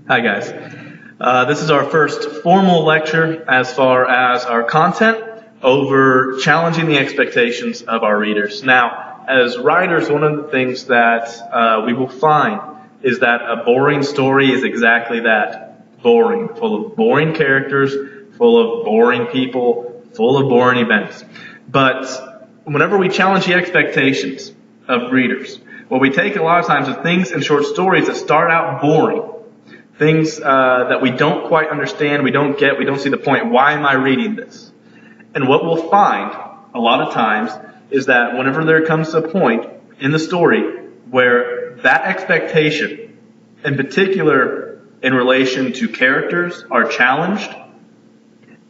Hi guys. This is our first formal lecture as far as our content over challenging the expectations of our readers. Now, as writers, one of the things that we will find is that a boring story is exactly that, boring, full of boring characters, full of boring people, full of boring events. But whenever we challenge the expectations of readers, what we take a lot of times is things in short stories that start out boring, things that we don't quite understand, we don't get, we don't see the point. Why am I reading this? And what we'll find a lot of times is that whenever there comes a point in the story where that expectation, in particular in relation to characters, are challenged,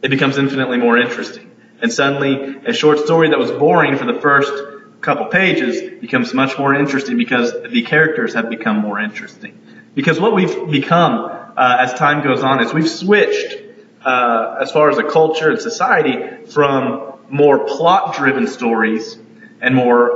it becomes infinitely more interesting. And suddenly, a short story that was boring for the first couple pages becomes much more interesting because the characters have become more interesting. Because what we've become as time goes on is we've switched, as far as a culture and society, from more plot-driven stories and more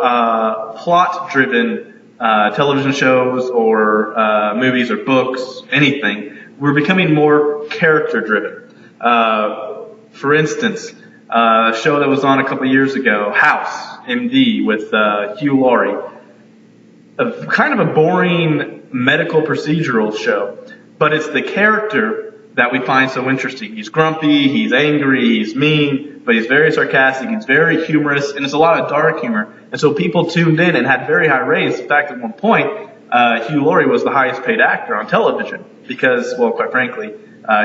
plot-driven television shows or movies or books, anything. We're becoming more character-driven. For instance, a show that was on a couple years ago, House, MD, with Hugh Laurie. A kind of a boring medical procedural show, but it's the character that we find so interesting. He's grumpy, he's angry, he's mean, but he's very sarcastic, he's very humorous, and it's a lot of dark humor. And so people tuned in and had very high ratings. In fact, at one point, Hugh Laurie was the highest paid actor on television because, well, quite frankly,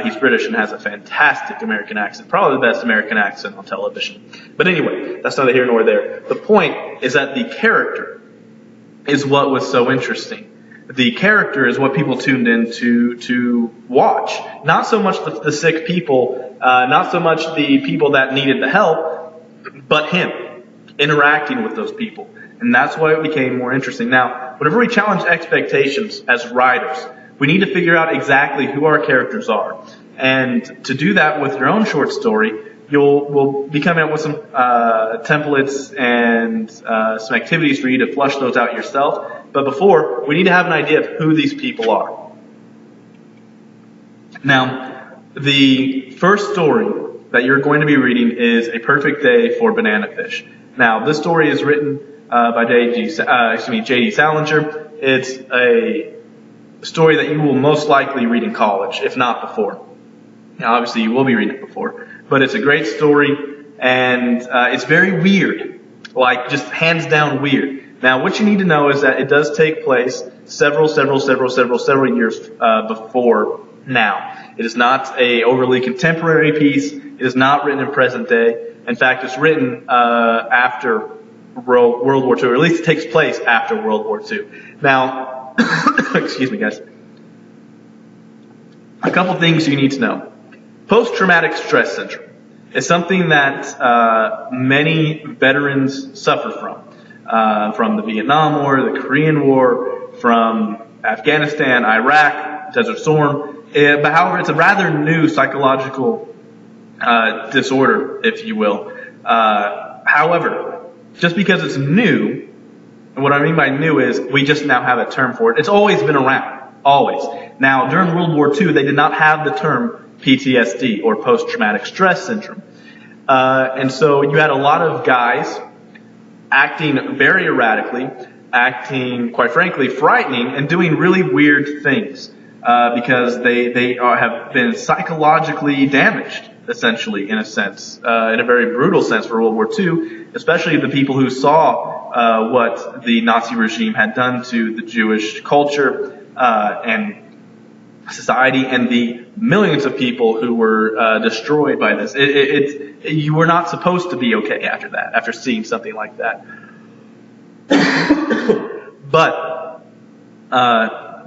he's British and has a fantastic American accent, probably the best American accent on television. But anyway, that's neither here nor there. The point is that the character is what was so interesting. The character is what people tuned in to watch. Not so much the sick people, not so much the people that needed the help, but him interacting with those people. And that's why it became more interesting. Now, whenever we challenge expectations as writers, we need to figure out exactly who our characters are. And to do that with your own short story, we'll be coming up with some templates and some activities for you to flush those out yourself. But before, we need to have an idea of who these people are. Now, the first story that you're going to be reading is A Perfect Day for Banana Fish. Now, this story is written by J.D. Salinger. It's a story that you will most likely read in college, if not before. Now, obviously, you will be reading it before. But it's a great story, and it's very weird, like just hands down weird. Now, what you need to know is that it does take place several years before now. It is not a overly contemporary piece. It is not written in present day. In fact, it's written after World War II, or at least it takes place after World War II. Now, excuse me, guys. A couple things you need to know. Post-traumatic stress syndrome is something that many veterans suffer from the Vietnam War, the Korean War, from Afghanistan, Iraq, Desert Storm. But however, it's a rather new psychological disorder, if you will. However, just because it's new, and what I mean by new is we just now have a term for it. It's always been around, always. Now, during World War II, they did not have the term PTSD, or post-traumatic stress syndrome. And so you had a lot of guys acting very erratically, acting, quite frankly, frightening, and doing really weird things because they have been psychologically damaged, essentially, in a sense, in a very brutal sense for World War II, especially the people who saw what the Nazi regime had done to the Jewish culture and society, and the millions of people who were destroyed by this. You were not supposed to be okay after that, after seeing something like that. But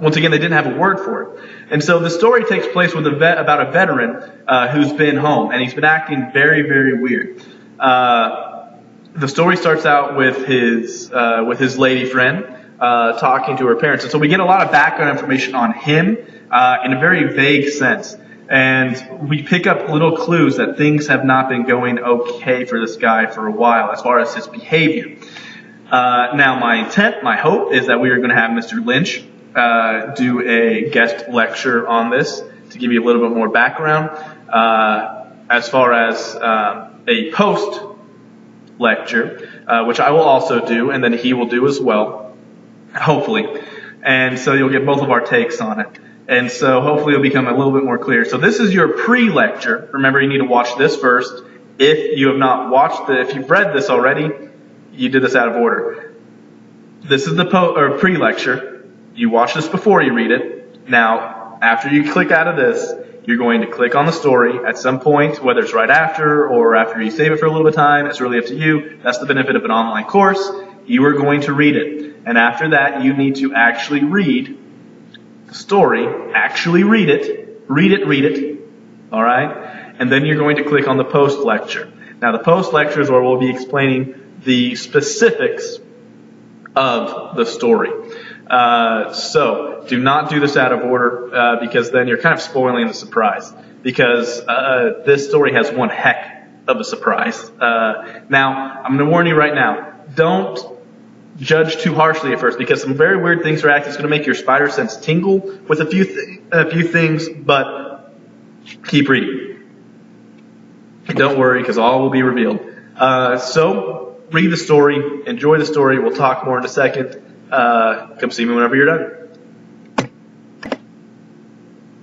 once again, they didn't have a word for it. And so the story takes place with about a veteran who's been home, and he's been acting very, very weird. The story starts out with his lady friend talking to her parents, and so we get a lot of background information on him in a very vague sense. And we pick up little clues that things have not been going okay for this guy for a while as far as his behavior. Now, my intent, my hope, is that we are going to have Mr. Lynch do a guest lecture on this to give you a little bit more background. As far as a post lecture, which I will also do, and then he will do as well, hopefully. And so you'll get both of our takes on it. And so hopefully it'll become a little bit more clear. So this is your pre-lecture. Remember, you need to watch this first. If you have not watched if you've read this already, you did this out of order. This is the pre-lecture. You watch this before you read it. Now, after you click out of this, you're going to click on the story at some point, whether it's right after or after you save it for a little bit of time. It's really up to you. That's the benefit of an online course. You are going to read it. And after that, you need to actually read the story. Actually read it. Read it. All right? And then you're going to click on the post-lecture. Now, the post-lecture is where we'll be explaining the specifics of the story. So do not do this out of order because then you're kind of spoiling the surprise, because this story has one heck of a surprise. Now, I'm going to warn you right now, don't judge too harshly at first, because some very weird things are acting. It's going to make your spider sense tingle with a few things, but keep reading. And don't worry, because all will be revealed. So read the story, enjoy the story. We'll talk more in a second. Come see me whenever you're done.